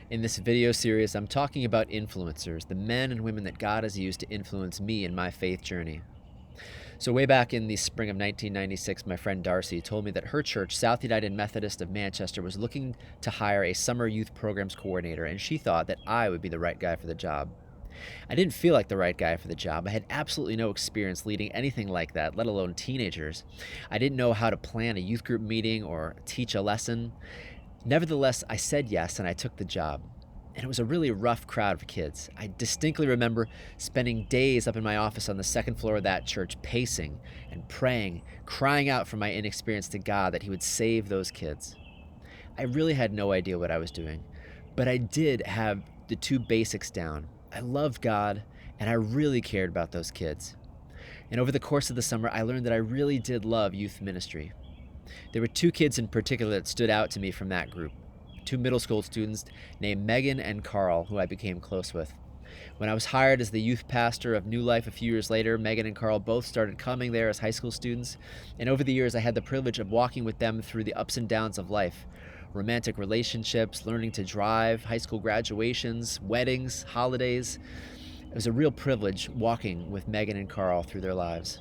In this video series, I'm talking about influencers, the men and women that God has used to influence me in my faith journey. So way back in the spring of 1996, my friend Darcy told me that her church, South United Methodist of Manchester, was looking to hire a summer youth programs coordinator, and she thought that I would be the right guy for the job. I didn't feel like the right guy for the job. I had absolutely no experience leading anything like that, let alone teenagers. I didn't know how to plan a youth group meeting or teach a lesson. Nevertheless, I said yes and I took the job. And it was a really rough crowd of kids. I distinctly remember spending days up in my office on the second floor of that church, pacing and praying, crying out for my inexperience to God that He would save those kids. I really had no idea what I was doing, but I did have the two basics down. I loved God, and I really cared about those kids. And over the course of the summer, I learned that I really did love youth ministry. There were two kids in particular that stood out to me from that group. Two middle school students named Megan and Carl, who I became close with. When I was hired as the youth pastor of New Life a few years later, Megan and Carl both started coming there as high school students, and over the years I had the privilege of walking with them through the ups and downs of life. Romantic relationships, learning to drive, high school graduations, weddings, holidays. It was a real privilege walking with Megan and Carl through their lives.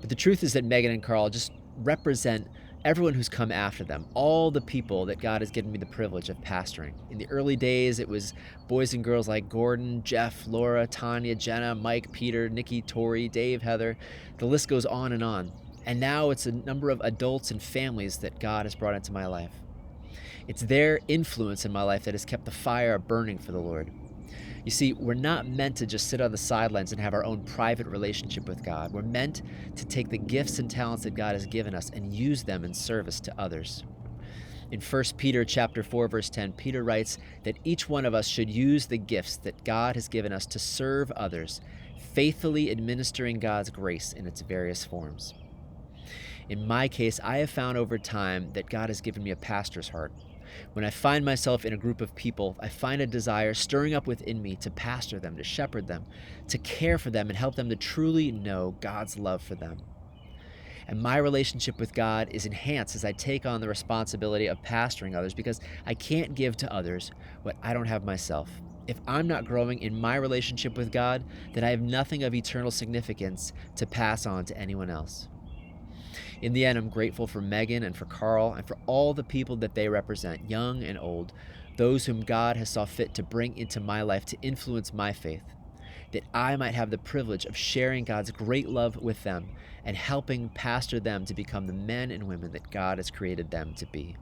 But the truth is that Megan and Carl just represent everyone who's come after them, all the people that God has given me the privilege of pastoring. In the early days, it was boys and girls like Gordon, Jeff, Laura, Tanya, Jenna, Mike, Peter, Nikki, Tori, Dave, Heather. The list goes on. And now it's a number of adults and families that God has brought into my life. It's their influence in my life that has kept the fire burning for the Lord. You see, we're not meant to just sit on the sidelines and have our own private relationship with God. We're meant to take the gifts and talents that God has given us and use them in service to others. In 1 Peter chapter 4, verse 10, Peter writes that each one of us should use the gifts that God has given us to serve others, faithfully administering God's grace in its various forms. In my case, I have found over time that God has given me a pastor's heart. When I find myself in a group of people, I find a desire stirring up within me to pastor them, to shepherd them, to care for them, and help them to truly know God's love for them. And my relationship with God is enhanced as I take on the responsibility of pastoring others, because I can't give to others what I don't have myself. If I'm not growing in my relationship with God, then I have nothing of eternal significance to pass on to anyone else. In the end, I'm grateful for Megan and for Carl and for all the people that they represent, young and old, those whom God has saw fit to bring into my life to influence my faith, that I might have the privilege of sharing God's great love with them and helping pastor them to become the men and women that God has created them to be.